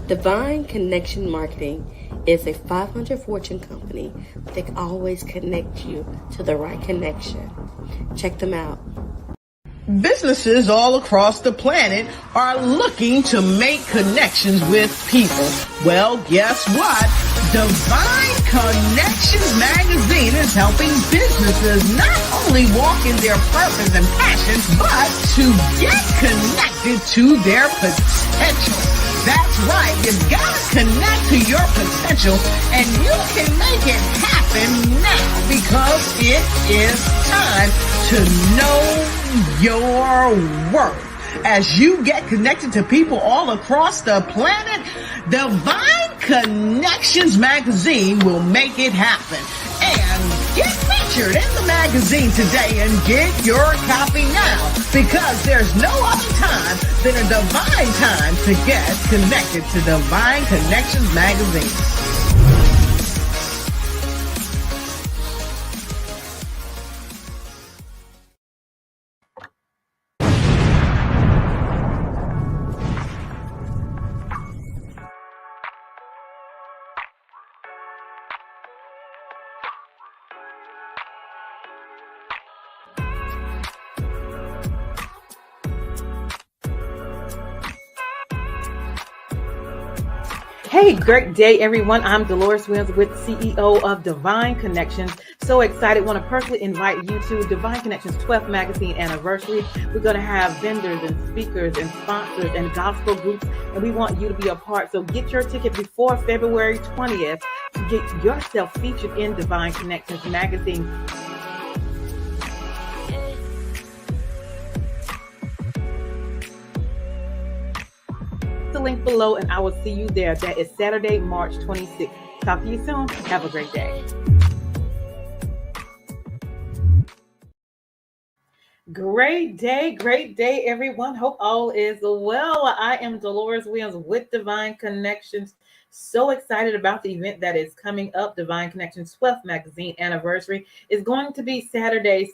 Divine Connection Marketing is a 500 Fortune company that can always connect you to the right connection. Check them out. Businesses all across the planet are looking to make connections with people. Well, guess what? Divine Connections magazine is helping businesses not only walk in their purpose and passion, but to get connected to their potential. That's right. You've got to connect to your potential, and you can make it happen now because it is time to know your worth. As you get connected to people all across the planet, Divine Connections magazine will make it happen. And get featured in the magazine today and get your copy now, because there's no other time than a divine time to get connected to Divine Connections magazine. Hey, great day, everyone. I'm Deloris with CEO of Divine Connections. So excited. Want to personally invite you to Divine Connections 12th magazine anniversary. We're going to have vendors and speakers and sponsors and gospel groups, and we want you to be a part. So get your ticket before February 20th to get yourself featured in Divine Connections magazine. The link below, and I will see you there. That is Saturday, March 26th. Talk to you soon. Have a great day. Great day, everyone. Hope all is well. I am Deloris Williams with Divine Connections. So excited about the event that is coming up. Divine Connections 12th magazine anniversary is going to be Saturday,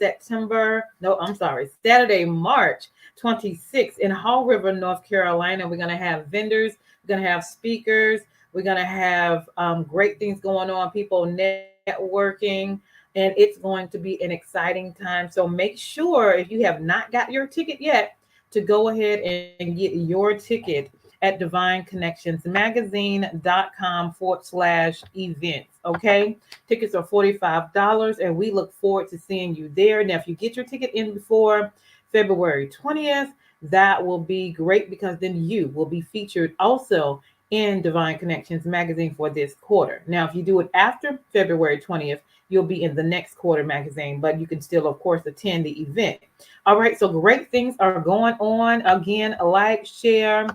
March 26th in Hall River, North Carolina. We're going to have vendors, we're going to have speakers, we're going to have great things going on, people networking, and it's going to be an exciting time. So make sure, if you have not got your ticket yet, to go ahead and get your ticket at divineconnectionsmagazine.com/events. Okay, tickets are $45, and we look forward to seeing you there. Now, if you get your ticket in before February 20th, that will be great, because then you will be featured also in Divine Connections magazine for this quarter. Now, if you do it after February 20th, you'll be in the next quarter magazine, but you can still, of course, attend the event. All right, so great things are going on. Again, like, share,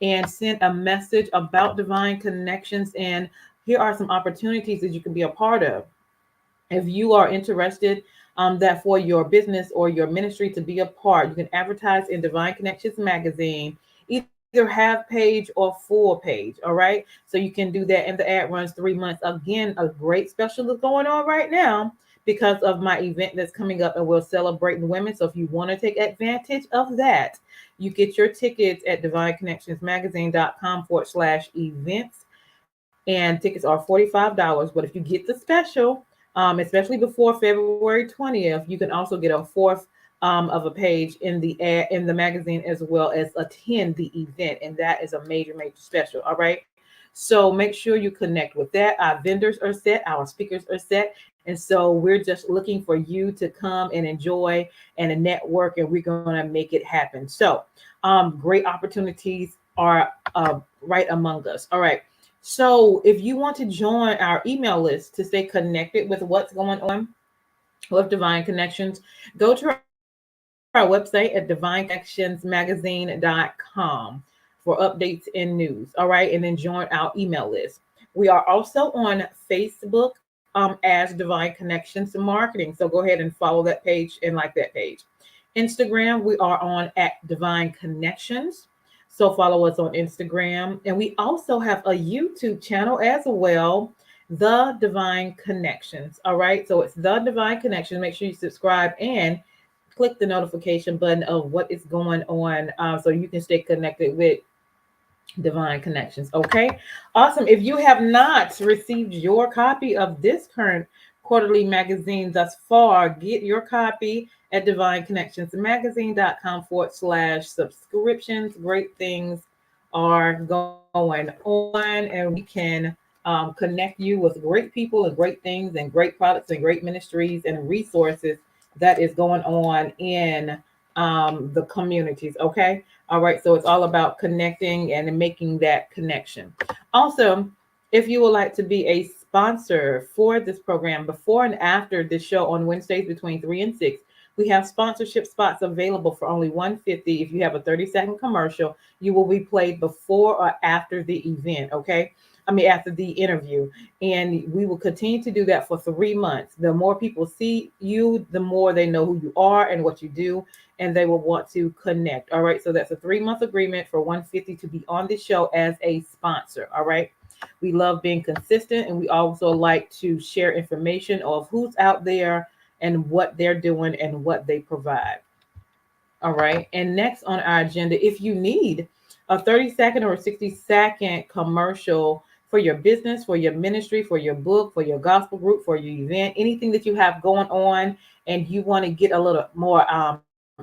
and send a message about Divine Connections. And here are some opportunities that you can be a part of. If you are interested that for your business or your ministry to be a part, you can advertise in Divine Connections magazine, either half page or full page. All right, so you can do that, and the ad runs 3 months. Again, a great special is going on right now because of my event that's coming up, and we're celebrating women. So if you want to take advantage of that, you get your tickets at divineconnectionsmagazine.com/events, and tickets are $45. But if you get the special, especially before February 20th, you can also get a fourth of a page in the ad, in the magazine, as well as attend the event, and that is a major special. All right, so make sure you connect with that. Our vendors are set, our speakers are set, and so we're just looking for you to come and enjoy and network, and we're going to make it happen. So great opportunities are right among us. All right, so if you want to join our email list to stay connected with what's going on with Divine Connections, go to our website at divineconnectionsmagazine.com for updates and news. All right, and then join our email list. We are also on Facebook as Divine Connections Marketing. So go ahead and follow that page and like that page. Instagram, we are on at Divine Connections. So follow us on Instagram. And we also have a YouTube channel as well, The Divine Connections. All right, so it's The Divine Connections. Make sure you subscribe and click the notification button of what is going on so you can stay connected with Divine Connections. Okay. Awesome. If you have not received your copy of this current quarterly magazine thus far, get your copy at divineconnectionsmagazine.com/subscriptions. Great things are going on, and we can connect you with great people and great things and great products and great ministries and resources that is going on in the communities. Okay. All right, so it's all about connecting and making that connection. Also, if you would like to be a sponsor for this program before and after this show on Wednesdays between 3 and 6, we have sponsorship spots available for only 150. If you have a 30-second commercial, you will be played before or after the event, okay? I mean, after the interview. And we will continue to do that for 3 months. The more people see you, the more they know who you are and what you do, and they will want to connect. All right. So that's a 3-month agreement for 150 to be on the show as a sponsor. All right. We love being consistent, and we also like to share information of who's out there and what they're doing and what they provide. All right. And next on our agenda, if you need a 30-second or a 60-second commercial for your business, for your ministry, for your book, for your gospel group, for your event, anything that you have going on, and you want to get a little more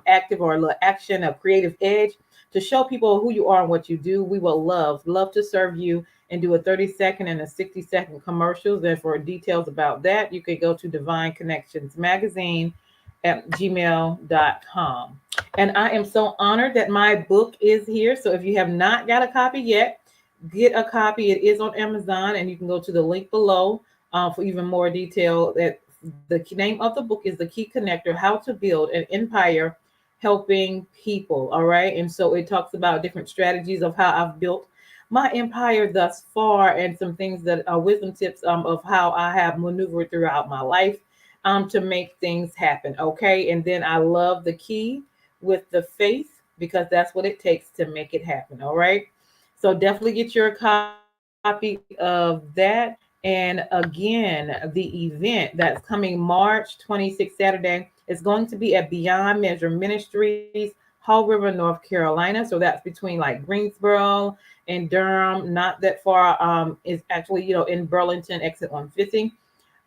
active or a little action, a creative edge to show people who you are and what you do, we will love to serve you and do a 30-second and a 60-second commercials. And for details about that, you can go to Divine Connections Magazine at gmail.com. And I am so honored that my book is here. So if you have not got a copy yet, get a copy. It is on Amazon, and you can go to the link below for even more detail. That the name of the book is The Key Connector: How to Build an Empire Helping People. All right. And so it talks about different strategies of how I've built my empire thus far, and some things that are wisdom tips of how I have maneuvered throughout my life to make things happen. Okay. And then I love the key with the faith, because that's what it takes to make it happen. All right. So definitely get your copy of that. And again, the event that's coming March 26th, Saturday, is going to be at Beyond Measure Ministries, Hall River, North Carolina. So that's between like Greensboro and Durham, not that far. Is actually, in Burlington, exit 150.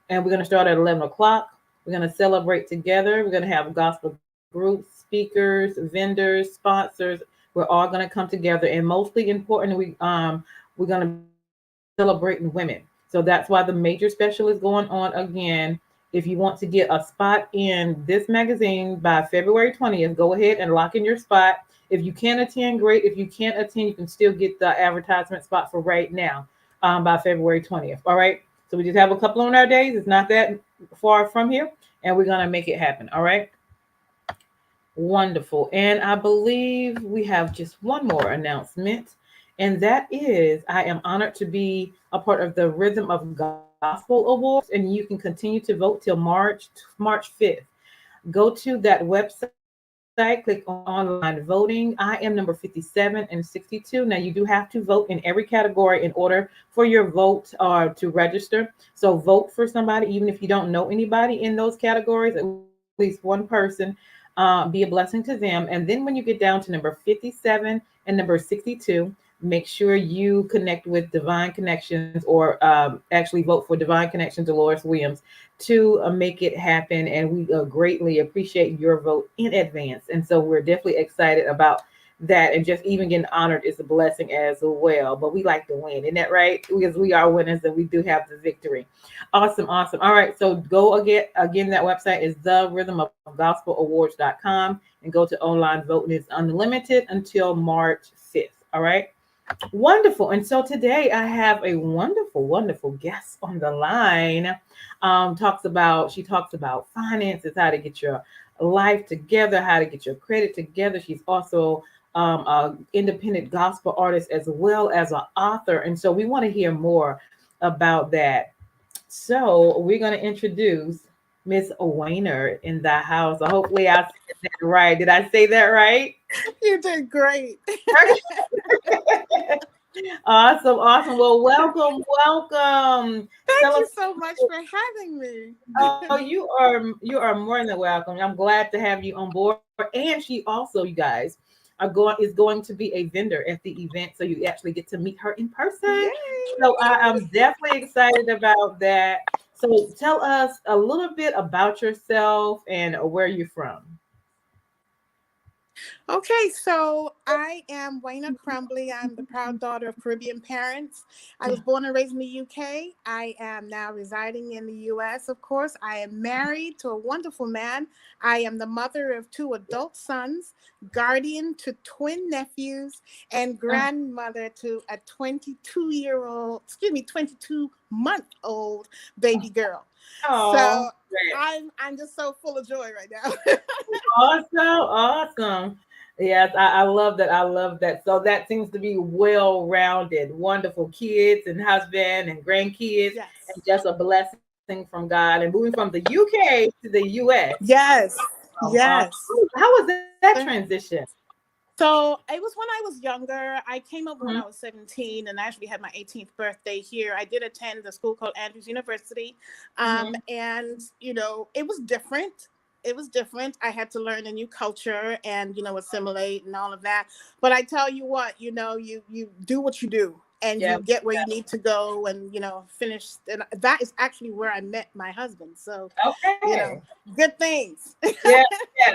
And we're going to start at 11 o'clock. We're going to celebrate together. We're going to have gospel groups, speakers, vendors, sponsors. We're all going to come together, and mostly important, we're going to be celebrating women. So that's why the major special is going on again. If you want to get a spot in this magazine by February 20th, go ahead and lock in your spot. If you can attend, great. If you can't attend, you can still get the advertisement spot for right now by February 20th. All right. So we just have a couple on our days. It's not that far from here, and we're going to make it happen. All right. Wonderful. And I believe we have just one more announcement, and that is I am honored to be a part of the Rhythm of Gospel Awards, and you can continue to vote till March 5th. Go to that website, click on online voting. I am number 57 and 62. Now, you do have to vote in every category in order for your vote to register. So vote for somebody, even if you don't know anybody in those categories, at least one person. Be a blessing to them. And then when you get down to number 57 and number 62, make sure you connect with Divine Connections, or actually vote for Divine Connections, Deloris Williams, to make it happen. And we greatly appreciate your vote in advance. And so we're definitely excited about that. And just even getting honored is a blessing as well. But we like to win, isn't that right? Because we are winners and we do have the victory. Awesome. All right. So go again. That website is the Rhythm of Gospel Awards.com, and go to online voting. It's unlimited until March 5th. All right. Wonderful. And so today I have a wonderful guest on the line. She talks about finances, how to get your life together, how to get your credit together. She's also an independent gospel artist as well as an author. And so we want to hear more about that. So we're going to introduce Miss Weiner in the house. Hopefully I said that right. Did I say that right? You did great. Awesome. Well, welcome. Thank you so much for having me. Oh, you are more than welcome. I'm glad to have you on board. And she also, you guys, is going to be a vendor at the event, so you actually get to meet her in person. Yay. So I'm definitely excited about that. So tell us a little bit about yourself and where you're from. Okay, so I am Weiner Crumbly. I'm the proud daughter of Caribbean parents. I was born and raised in the UK. I am now residing in the US, of course. I am married to a wonderful man. I am the mother of 2 adult sons, guardian to twin nephews, and grandmother to a 22-month-old baby girl. Oh, So great. I'm just so full of joy right now. Awesome, awesome. Yes, I love that. I love that. So that seems to be well-rounded, wonderful kids and husband and grandkids, Yes. and just a blessing from God. And moving from the UK to the US. Yes. Yes. How was that transition? So it was when I was younger. I came over when Mhm. I was 17 and I actually had my 18th birthday here. I did attend a school called Andrews University. Mhm. And, it was different. It was different. I had to learn a new culture and, assimilate and all of that. But I tell you what, you do what you do and Yeah. you get where you need to go and, finish. And that is actually where I met my husband. So, Okay. good things. Yeah. Yeah.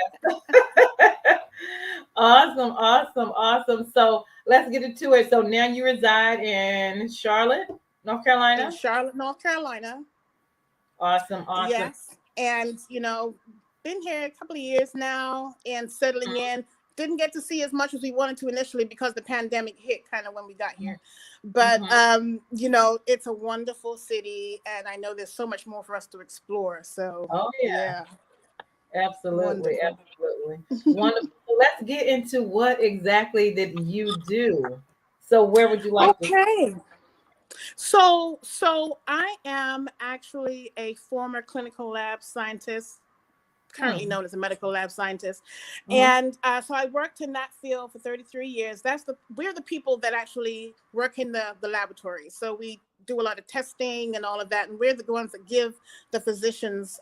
Awesome. Awesome. Awesome. So let's get into it. So now you reside in Charlotte, North In Carolina. Charlotte, North Carolina. Awesome. Awesome. Yes. And, been here a couple of years now and settling in. Didn't get to see as much as we wanted to initially because the pandemic hit kind of when we got here. But, Mhm. it's a wonderful city and I know there's so much more for us to explore. So, Oh yeah. yeah, Absolutely, wonderful. absolutely. Wonderful. So let's get into what exactly did you do. So where would you like to? Okay. So I am actually a former clinical lab scientist, currently Hmm. known as a medical lab scientist. Mhm. And so I worked in that field for 33 years. We're the people that actually work in the laboratory. So we do a lot of testing and all of that. And we're the ones that give the physicians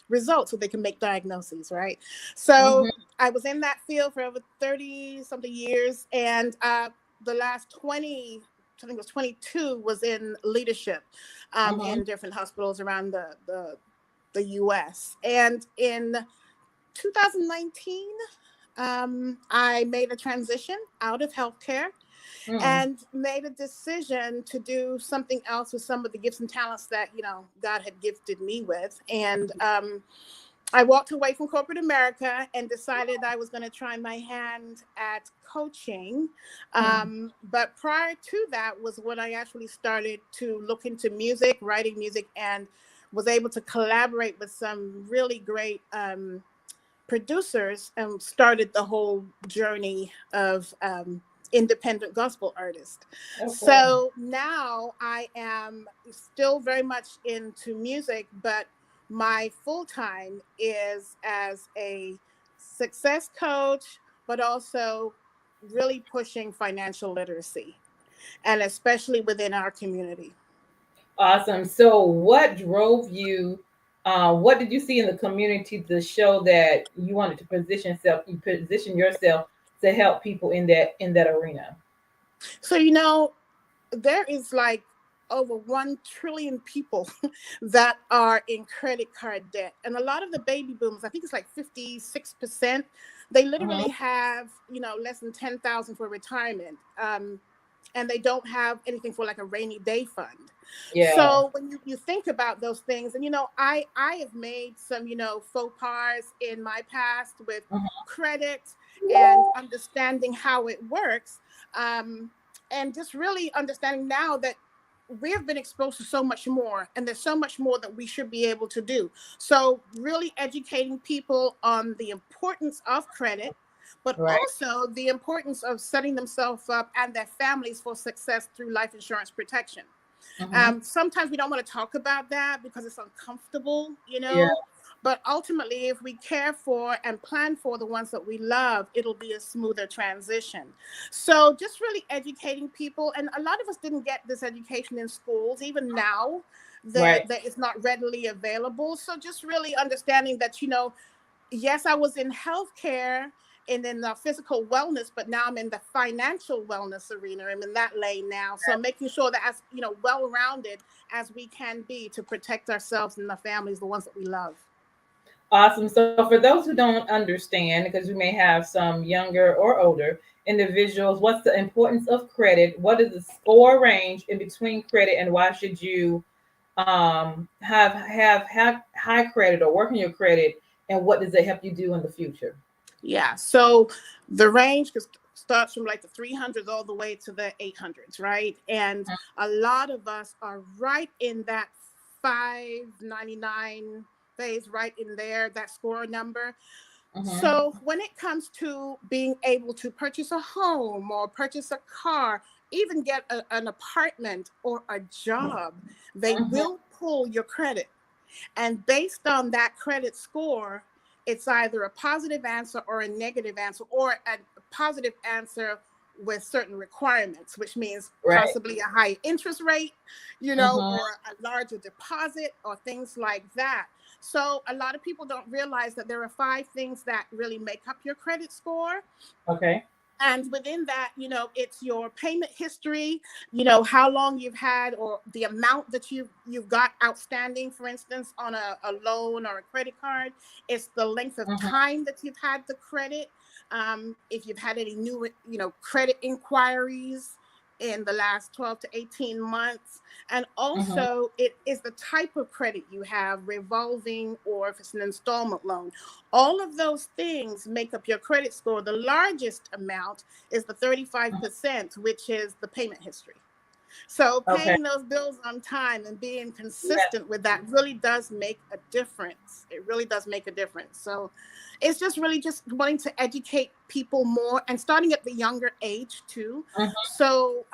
results so they can make diagnoses, right? So Mhm. I was in that field for over 30 something years. And the last 20, I think it was 22, was in leadership Mhm. in different hospitals around the US. And in 2019, I made a transition out of healthcare Mhm. and made a decision to do something else with some of the gifts and talents that, God had gifted me with. And I walked away from corporate America and decided I was going to try my hand at coaching. Mhm. But prior to that was when I actually started to look into music, writing music, and was able to collaborate with some really great producers and started the whole journey of independent gospel artist. Okay. So now I am still very much into music, but my full time is as a success coach, but also really pushing financial literacy, and especially within our community. Awesome. So what drove you? What did you see in the community to show that you wanted to position yourself to help people in that arena? So, there is like over 1 trillion people that are in credit card debt. And a lot of the baby boomers, I think it's like 56%, they literally Mhm. have, less than 10,000 for retirement. And they don't have anything for like a rainy day fund. Yeah. So when you think about those things, and I have made some, faux pas in my past with Mhm. credit and understanding how it works. And just really understanding now that we have been exposed to so much more and there's so much more that we should be able to do. So really educating people on the importance of credit, but Right. also the importance of setting themselves up and their families for success through life insurance protection. Mhm. Sometimes we don't want to talk about that because it's uncomfortable, Yeah. but ultimately, if we care for and plan for the ones that we love, it'll be a smoother transition. So just really educating people. And a lot of us didn't get this education in schools, even now Right. that it's not readily available. So just really understanding that, yes, I was in healthcare in the physical wellness, but now I'm in the financial wellness arena. I'm in that lane now. So making sure that as well-rounded as we can be to protect ourselves and the families, the ones that we love. Awesome. So for those who don't understand, because we may have some younger or older individuals, what's the importance of credit? What is the score range in between credit, and why should you have high credit or work on your credit, and what does it help you do in the future? Yeah. So the range starts from like the 300s all the way to the 800s, right? And a lot of us are right in that 599 phase, right in there, that score number. So when it comes to being able to purchase a home or purchase a car, even get an apartment or a job, they will pull your credit. And based on that credit score, it's either a positive answer or a negative answer, or a positive answer with certain requirements, which means possibly a high interest rate, or a larger deposit or things like that. So a lot of people don't realize that there are 5 things that really make up your credit score. Okay. And within that, it's your payment history, how long you've had, or the amount that you've got outstanding, for instance, on a loan or a credit card. It's the length of time that you've had the credit. If you've had any new, credit inquiries in the last 12 to 18 months. And also it is the type of credit you have, revolving, or if it's an installment loan. All of those things make up your credit score. The largest amount is the 35%, which is the payment history. So paying those bills on time and being consistent with that really does make a difference. It really does make a difference. So it's just really just wanting to educate people more, and starting at the younger age too. So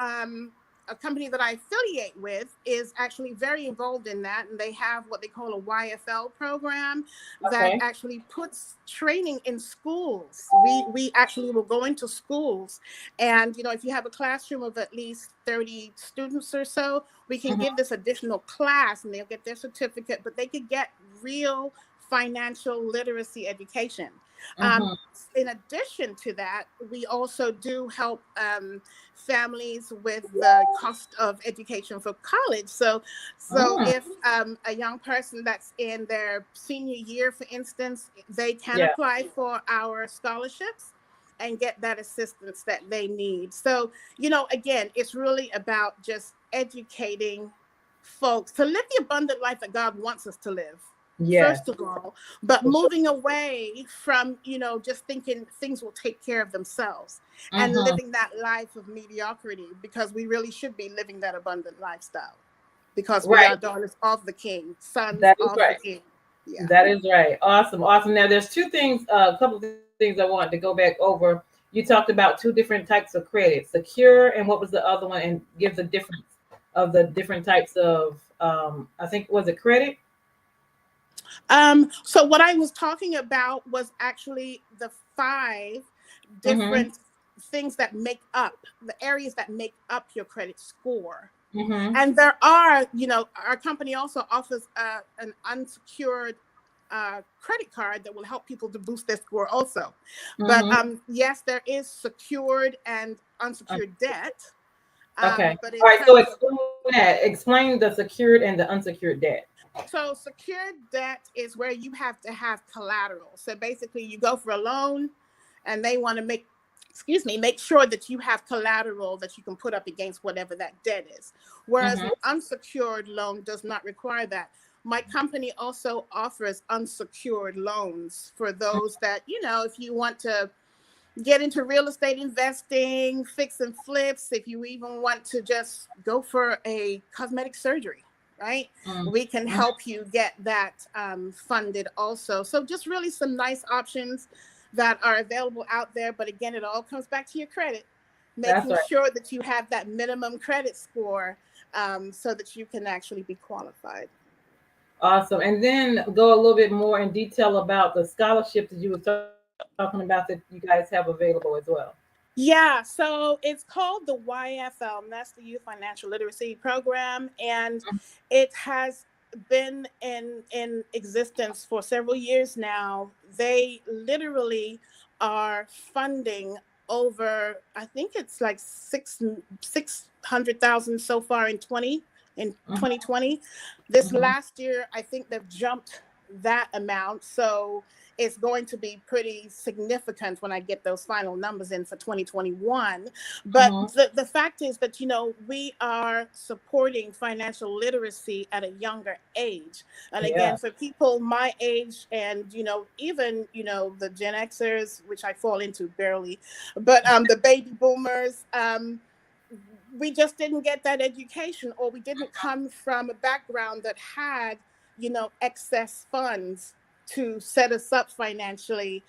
a company that I affiliate with is actually very involved in that, and they have what they call a YFL program that actually puts training in schools. We actually will go into schools, and if you have a classroom of at least 30 students or so, we can give this additional class, and they'll get their certificate, but they could get real financial literacy education. In addition to that, we also do help families with the cost of education for college. So if a young person that's in their senior year, for instance, they can apply for our scholarships and get that assistance that they need. So, again, it's really about just educating folks to live the abundant life that God wants us to live. First of all, but moving away from, just thinking things will take care of themselves, and living that life of mediocrity, because we really should be living that abundant lifestyle, because we are daughters of the King, sons of the King. Yeah. That is right. Awesome. Now there's 2 things, a couple of things I wanted to go back over. You talked about 2 different types of credit, secure, and what was the other one, and give the difference of the different types of, I think, was it credit? So what I was talking about was actually the 5 different things that make up the areas that make up your credit score. And there are, our company also offers an unsecured credit card that will help people to boost their score also. But yes, there is secured and unsecured debt. But all right, so explain the secured and the unsecured debt. So secured debt is where you have to have collateral. So basically you go for a loan, and they want to make sure that you have collateral that you can put up against whatever that debt is. Whereas an unsecured loan does not require that. My company also offers unsecured loans for those that, if you want to get into real estate investing, fix and flips, if you even want to just go for a cosmetic surgery, right? We can help you get that funded also. So just really some nice options that are available out there. But again, it all comes back to your credit, making sure that you have that minimum credit score so that you can actually be qualified. Awesome. And then go a little bit more in detail about the scholarships that you were talking about that you guys have available as well. Yeah, so it's called the YFL, and that's the Youth Financial Literacy Program, and it has been in existence for several years now. They literally are funding over, I think it's like 600,000 so far in 2020. This Mhm. last year, I think they've jumped that amount. So it's going to be pretty significant when I get those final numbers in for 2021. But Mhm. the fact is that, we are supporting financial literacy at a younger age. And Yeah. again, for people my age and, even, the Gen Xers, which I fall into barely, but the baby boomers, we just didn't get that education, or we didn't come from a background that had, excess funds to set us up financially,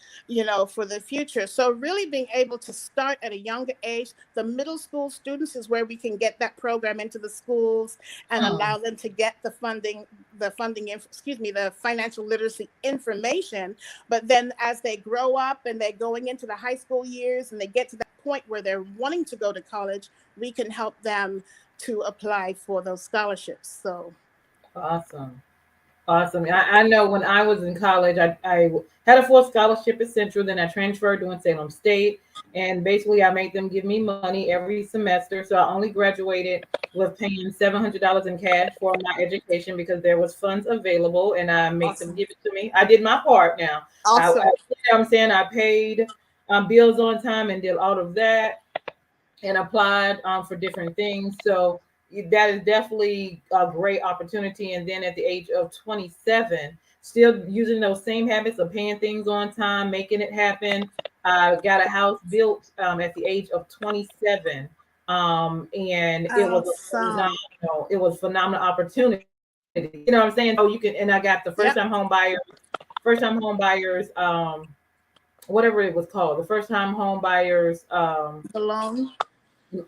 for the future. So really being able to start at a younger age, the middle school students is where we can get that program into the schools and Mm. allow them to get the financial literacy information. But then as they grow up and they're going into the high school years and they get to that point where they're wanting to go to college, we can help them to apply for those scholarships. So Awesome. Awesome. I know when I was in college, I had a full scholarship at Central, then I transferred to Salem State. And basically, I made them give me money every semester. So I only graduated with paying $700 in cash for my education because there was funds available, and I made them awesome. give it to me. I did my part now. Awesome. I'm saying I paid bills on time and did all of that and applied for different things. So that is definitely a great opportunity. And then at the age of 27, still using those same habits of paying things on time, making it happen. I got a house built at the age of 27. And it was a Awesome. phenomenal opportunity. You know what I'm saying? Oh, you can, and I got the Yep. first time home buyers, whatever it was called, the first time home buyers, The loan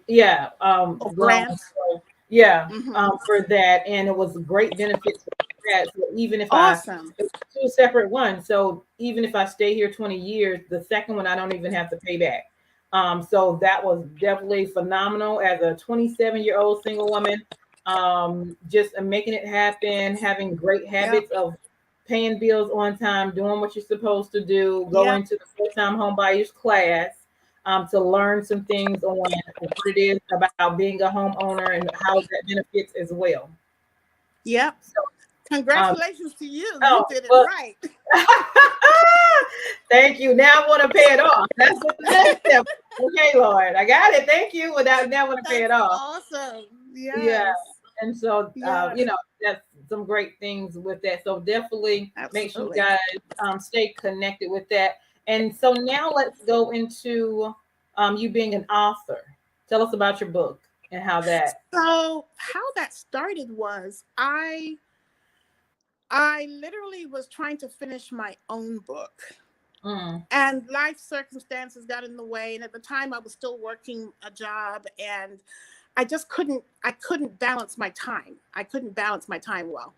yeah, or loan. grant. So, yeah, Hmm. for that, and it was great benefits for that. So even if Awesome. it was two separate ones, so even if I stay here 20 years, the second one I don't even have to pay back. So that was definitely phenomenal as a 27-year-old single woman. Just making it happen, having great Yep. habits of paying bills on time, doing what you're supposed to do, Yep. going to the first time home buyers class to learn some things on what it is about being a homeowner and how that benefits as well. Yep. So, um, Congratulations to you. You oh, did it well, right. thank you. Now I want to pay it off. That's the next step. Okay, Lord, I got it. Thank you. Without now, I want to pay it That's off. awesome. Yeah. Yes. And so, Yes. that's some great things with that. So definitely make sure you Absolutely. guys stay connected with that. And so now let's go into you being an author. Tell us about your book and how that. So how that started was I literally was trying to finish my own book. Mm, And life circumstances got in the way, and at the time I was still working a job, and I couldn't balance my time. I couldn't balance my time well.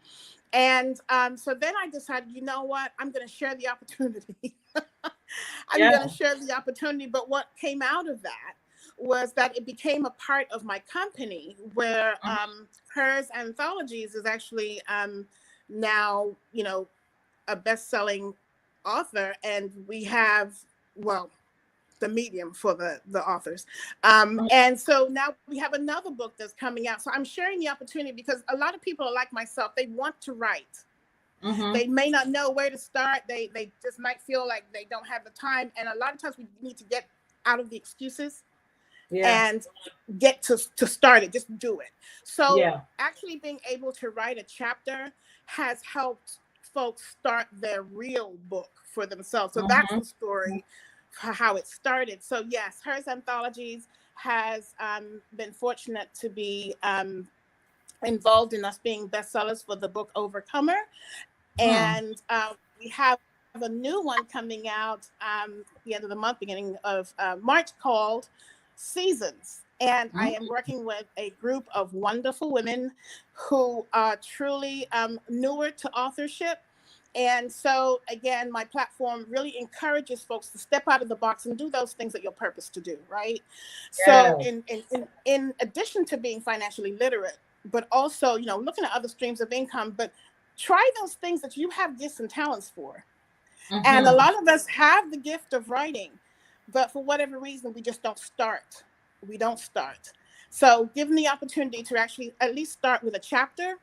And so then I decided, you know what, I'm going to share the opportunity. I'm going to yeah. share the opportunity. But what came out of that was that it became a part of my company, where Mhm. hers anthologies is actually now, a best-selling author, and we have, well, the medium for the authors. And so now we have another book that's coming out. So I'm sharing the opportunity because a lot of people are like myself. They want to write. Mhm. They may not know where to start. They just might feel like they don't have the time. And a lot of times we need to get out of the excuses Yeah. and get to start it. Just do it. So Yeah. actually being able to write a chapter has helped folks start their real book for themselves. So that's Mhm. the story for how it started. So yes, hers anthologies has been fortunate to be involved in us being bestsellers for the book Overcomer, Mm. and we have a new one coming out the end of the month, beginning of March, called Seasons. And I Mm. am working with a group of wonderful women who are truly newer to authorship. And so, again, my platform really encourages folks to step out of the box and do those things that you're purposed to do, right? So, Yes. in addition to being financially literate, but also, looking at other streams of income, but try those things that you have gifts and talents for. And a Mm-hmm. lot of us have the gift of writing, but for whatever reason, we just don't start. We don't start. So given the opportunity to actually at least start with a chapter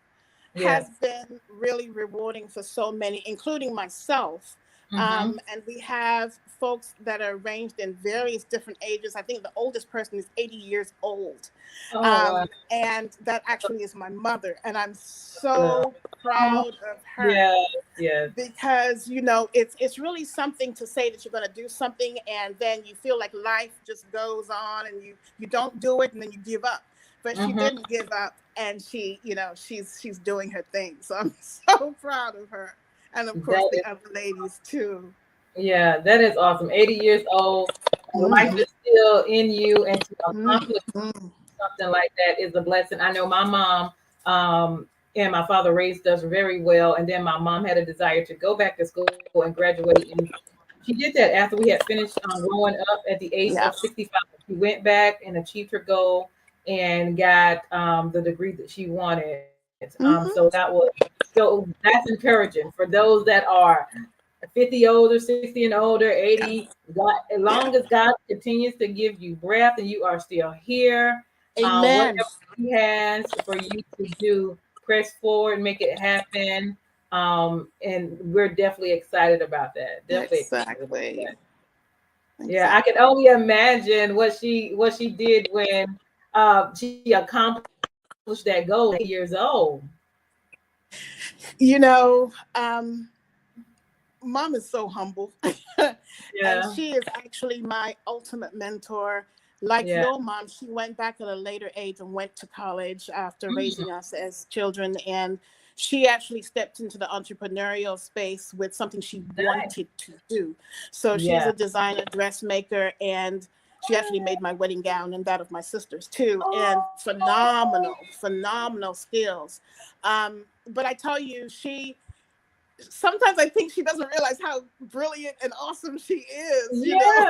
Yes. has been really rewarding for so many, including myself. Mm-hmm. And we have folks that are ranged in various different ages. I think the oldest person is 80 years old. Oh wow. And that actually is my mother. And I'm Uh, so proud of her yes. Yes. because, it's really something to say that you're going to do something and then you feel like life just goes on and you don't do it and then you give up. But she Mm-hmm. didn't give up, and she's doing her thing. So I'm so proud of her, and of course That the is, other ladies too. yeah, that is awesome. 80 years old, life Mhm, is still in you, and to accomplish mhm, something like that is a blessing. I know my mom and my father raised us very well, and then my mom had a desire to go back to school and graduate, and she did that after we had finished growing up at the age yeah. of 65. She went back and achieved her goal and got the degree that she wanted. So Mhm. that was so that's encouraging for those that are 50 older, 60 and older, Yeah. 80. God, as Yeah. long as God continues to give you breath and you are still here, Amen. whatever He has for you to do, press forward, make it happen. And we're definitely excited about that. Definitely excited about Exactly. that. Yeah, I Exactly. can only imagine what she did when she accomplished that goal at 8 years old. You know, um, Mom is so humble, and Yeah, she is actually my ultimate mentor. Like yeah. your mom, she went back at a later age and went to college after raising us as children. And she actually stepped into the entrepreneurial space with something she Nice. wanted to do. So she's Yeah. a designer, dressmaker, and she actually made my wedding gown and that of my sisters too. And Oh, phenomenal, phenomenal skills. But I tell you, sometimes I think she doesn't realize how brilliant and awesome she is. yeah.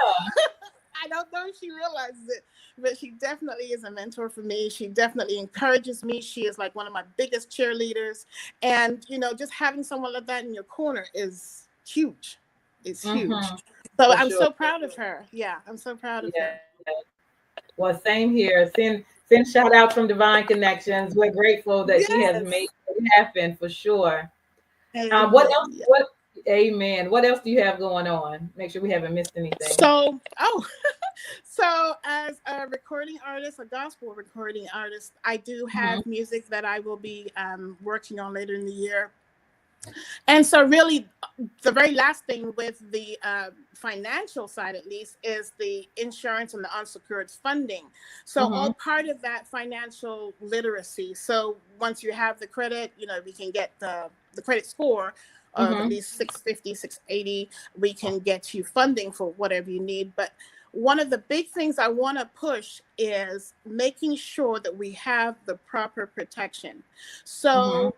I don't know if she realizes it, but she definitely is a mentor for me. She definitely encourages me. She is like one of my biggest cheerleaders. And, just having someone like that in your corner is huge. It's huge. Mm-hmm. So For I'm sure. so proud of her. Yeah, I'm so proud of her. Yeah. Well, same here. Send shout out from Divine Connections. We're grateful that she has Yes. made it happen for sure. What else? Amen. Yeah. What? Amen. What else do you have going on? Make sure we haven't missed anything. So as a recording artist, a gospel recording artist, I do Mm-hmm. have music that I will be working on later in the year. And so, really, the very last thing with the financial side, at least, is the insurance and the unsecured funding. So, Mm-hmm. all part of that financial literacy. So, once you have the credit, we can get the credit score of at Mm-hmm. least 650, 680. We can get you funding for whatever you need. But one of the big things I want to push is making sure that we have the proper protection. Mm-hmm. So,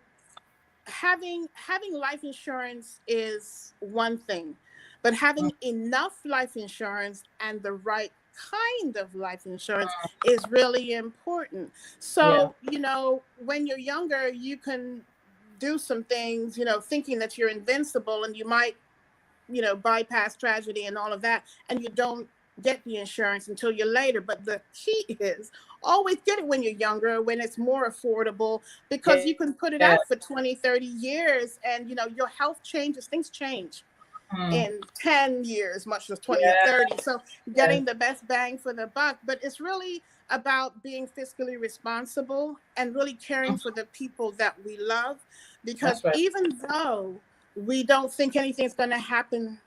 having life insurance is one thing, but having enough life insurance and the right kind of life insurance is really important. Yeah. So, when you're younger, you can do some things, thinking that you're invincible, and you might bypass tragedy and all of that, and you don't get the insurance until you're later. But the key is always get it when you're younger, when it's more affordable, because you can put it Yeah. out for 20, 30 years, and your health changes, things change Mm. in 10 years, much as 20 or Yeah. 30. So Yes. getting the best bang for the buck, but it's really about being fiscally responsible and really caring for the people that we love, because That's right. even though we don't think anything's going to happen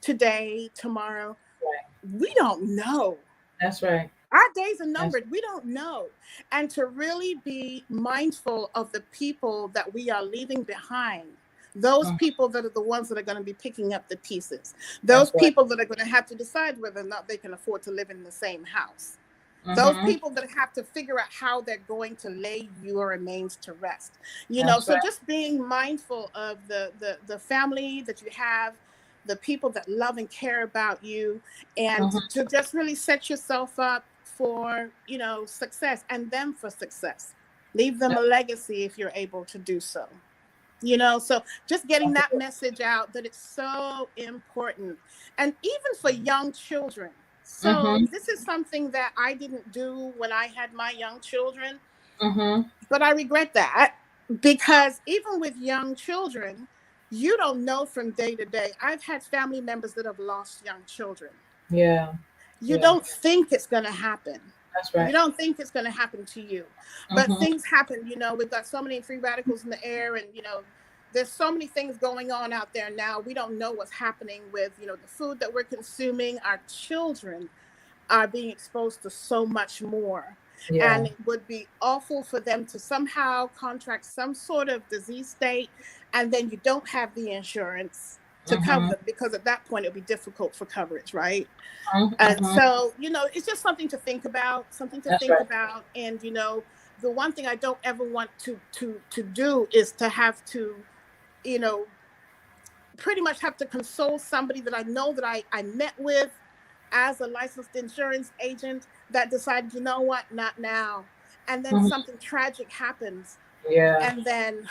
today, tomorrow, Right. we don't know. That's right. Our days are That's numbered. We don't know. And to really be mindful of the people that we are leaving behind, those mhm. people that are the ones that are going to be picking up the pieces, those That's right. people that are going to have to decide whether or not they can afford to live in the same house, those Mm-hmm. people that have to figure out how they're going to lay your remains to rest. That's So right. just being mindful of the family that you have, the people that love and care about you, and Mm-hmm. to just really set yourself up for success, and them for success. Leave them a legacy if you're able to do so. So just getting that message out that it's so important. And even for young children. So Mm-hmm. this is something that I didn't do when I had my young children, Mm-hmm. but I regret that, because even with young children, you don't know from day to day. I've had family members that have lost young children. Yeah. You Yeah. don't think it's going to happen. That's You right. don't think it's going to happen to you, but Mm-hmm. things happen. We've got so many free radicals in the air, and there's so many things going on out there now. We don't know what's happening with the food that we're consuming. Our children are being exposed to so much more, Yeah. and it would be awful for them to somehow contract some sort of disease state, and then you don't have the insurance to cover Mm-hmm. them, because at that point it'll be difficult for coverage, right? And Mm-hmm. so, it's just something to think about, That's right. And, the one thing I don't ever want to do is to have to, you know, pretty much have to console somebody that I know that I met with as a licensed insurance agent that decided, you know what, not now. And then Mm-hmm. something tragic happens. Yeah. And then,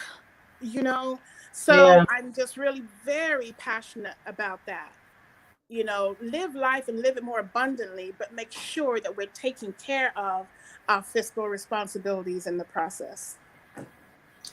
you know, Yeah. so I'm just really very passionate about that. Live life and live it more abundantly, but make sure that we're taking care of our fiscal responsibilities in the process.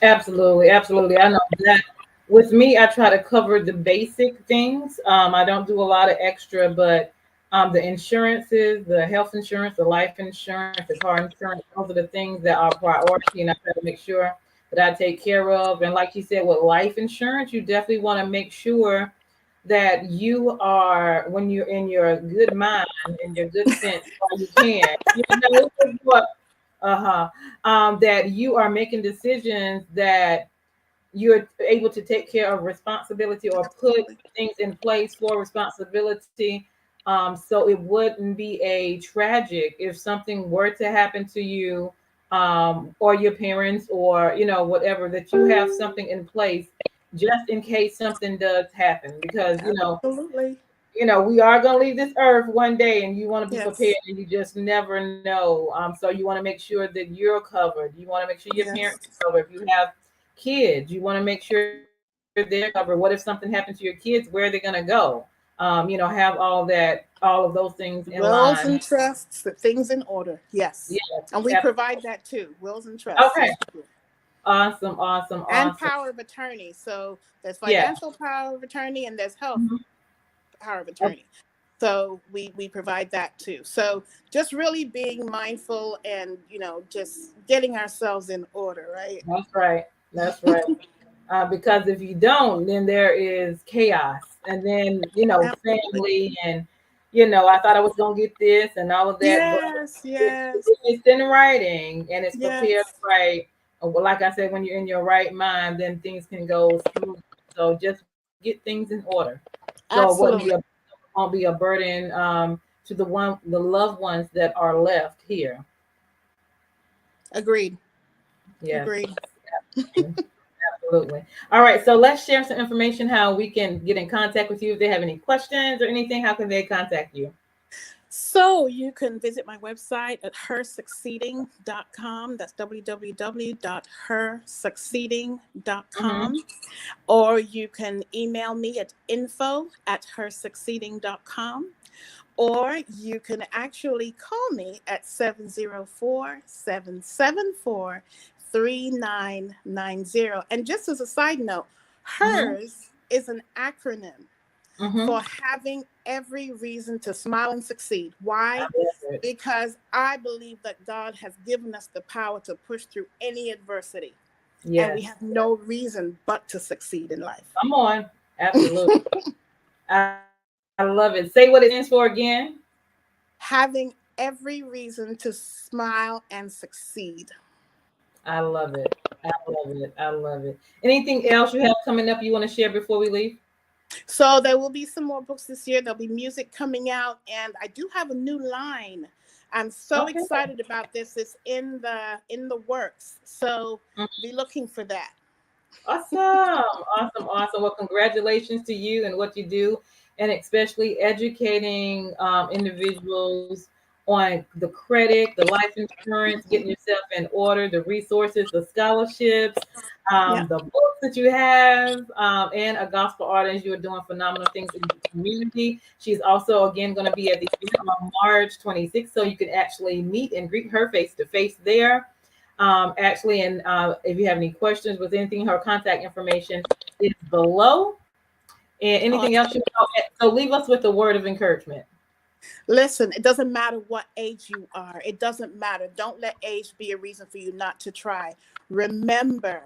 Absolutely. Absolutely. I know that with me, I try to cover the basic things. I don't do a lot of extra, but the insurances, the health insurance, the life insurance, the car insurance, those are the things that are priority, and I try to make sure that I take care of. And like you said, with life insurance, you definitely want to make sure that you are, when you're in your good mind and your good sense, while you can, what, uh-huh, that you are making decisions that you're able to take care of responsibility or put Absolutely. things in place for responsibility. So it wouldn't be a tragic if something were to happen to you, or your parents, or whatever, that you have something in place just in case something does happen, because Absolutely. we are going to leave this earth one day, and you want to be prepared, Yes. and you just never know. So you want to make sure that you're covered. You want to make sure your Yes. parents are covered. If you have kids, you want to make sure they're covered. What if something happens to your kids? Where are they going to go? Have all of those things in line. Wills and trusts, the things in order. Yes. Yes, And we provide absolutely. that too. Wills and trusts. Okay. Yes, we do. Awesome, awesome, And awesome. power of attorney. So there's Yeah. financial power of attorney and there's health Mhm. power of attorney. So we provide that too. So just really being mindful and just getting ourselves in order, right? That's right. That's right. Because if you don't, then there is chaos, and then Absolutely. family, and I thought I was gonna get this and all of that, but Yes, it's, yes, it's in writing and it's prepared yes. right. Well, like I said, when you're in your right mind, then things can go smooth. So just get things in order, so it Absolutely. won't be a burden, to the loved ones that are left here. Agreed. Yes. Agreed. Absolutely. All right. So let's share some information how we can get in contact with you. If they have any questions or anything, how can they contact you? So you can visit my website at hersucceeding.com. That's Mm-hmm. www.hersucceeding.com. Or you can email me at info@hersucceeding.com. Or you can actually call me at 704-774-3990. And just as a side note, Mm-hmm. HERS is an acronym Mm-hmm. for having every reason to smile and succeed. I Why? love it. Because I believe that God has given us the power to push through any adversity, and we Yes. have no reason but to succeed in life. Come on. Absolutely. I love it. Say what it stands for again. Having every reason to smile and succeed. I love it. I love it. I love it. Anything else you have coming up you want to share before we leave? So there will be some more books this year. There'll be music coming out, and I do have a new line. I'm so Okay. excited about this. It's in the works. So be looking for that. Awesome. Awesome. Awesome. Well, congratulations to you and what you do, and especially educating individuals on the credit, the life insurance, getting yourself in order, the resources, the scholarships, the books that you have, and a gospel artist. You're doing phenomenal things in the community. She's also, again, going to be at the event on March 26th, so you can actually meet and greet her face to face there. Actually, and if you have any questions with anything, her contact information is below. And anything else you know, so leave us with a word of encouragement. Listen, it doesn't matter what age you are. It doesn't matter. Don't let age be a reason for you not to try. Remember,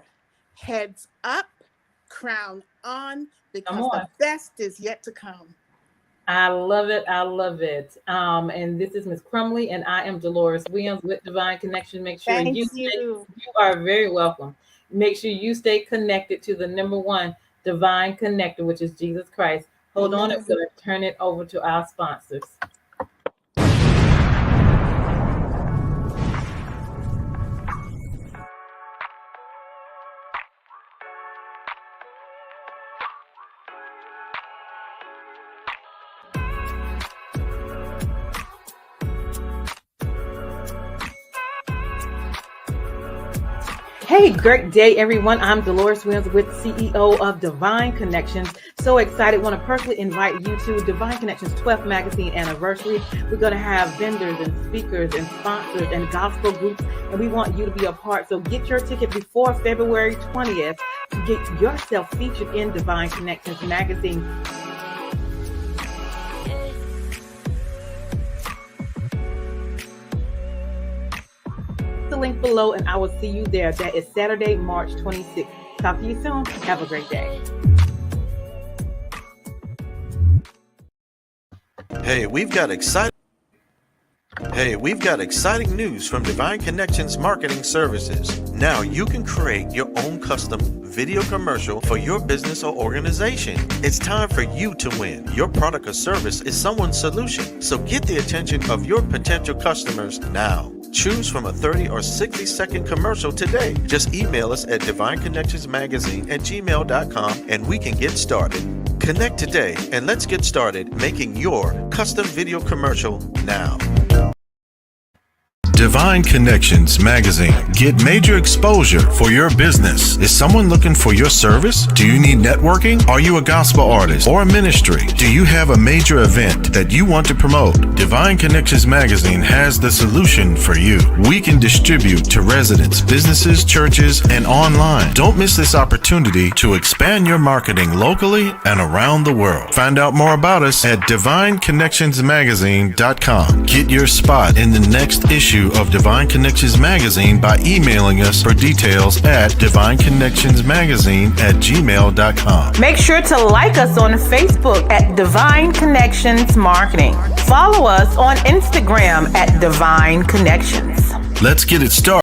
heads up, crown on, because the best is yet to come. I love it. I love it. And this is Ms. Crumbly, and I am Deloris Williams with Divine Connection. Make sure you are very welcome. Make sure you stay connected to the number one divine connector, which is Jesus Christ. Hold on, I'm going to turn it over to our sponsors. Hey, great day, everyone. I'm Deloris Williams with CEO of Divine Connections. So excited. Want to personally invite you to Divine Connections 12th magazine anniversary. We're going to have vendors and speakers and sponsors and gospel groups, and we want you to be a part. So get your ticket before February 20th to get yourself featured in Divine Connections magazine. The link below, and I will see you there. That is Saturday, March 26th. Talk to you soon. Have a great day. Hey, we've got exciting news from Divine Connections Marketing Services. Now you can create your own custom video commercial for your business or organization. It's time for you to win. Your product or service is someone's solution. So get the attention of your potential customers now. Choose from a 30 or 60-second commercial today. Just email us at divineconnectionsmagazine@gmail.com and we can get started. Connect today and let's get started making your custom video commercial now. Divine Connections Magazine. Get major exposure for your business. Is someone looking for your service? Do you need networking? Are you a gospel artist or a ministry? Do you have a major event that you want to promote? Divine Connections Magazine has the solution for you. We can distribute to residents, businesses, churches, and online. Don't miss this opportunity to expand your marketing locally and around the world. Find out more about us at divineconnectionsmagazine.com. Get your spot in the next issue of Divine Connections Magazine by emailing us for details at divineconnectionsmagazine@gmail.com. Make sure to like us on Facebook at Divine Connections Marketing. Follow us on Instagram at Divine Connections. Let's get it started.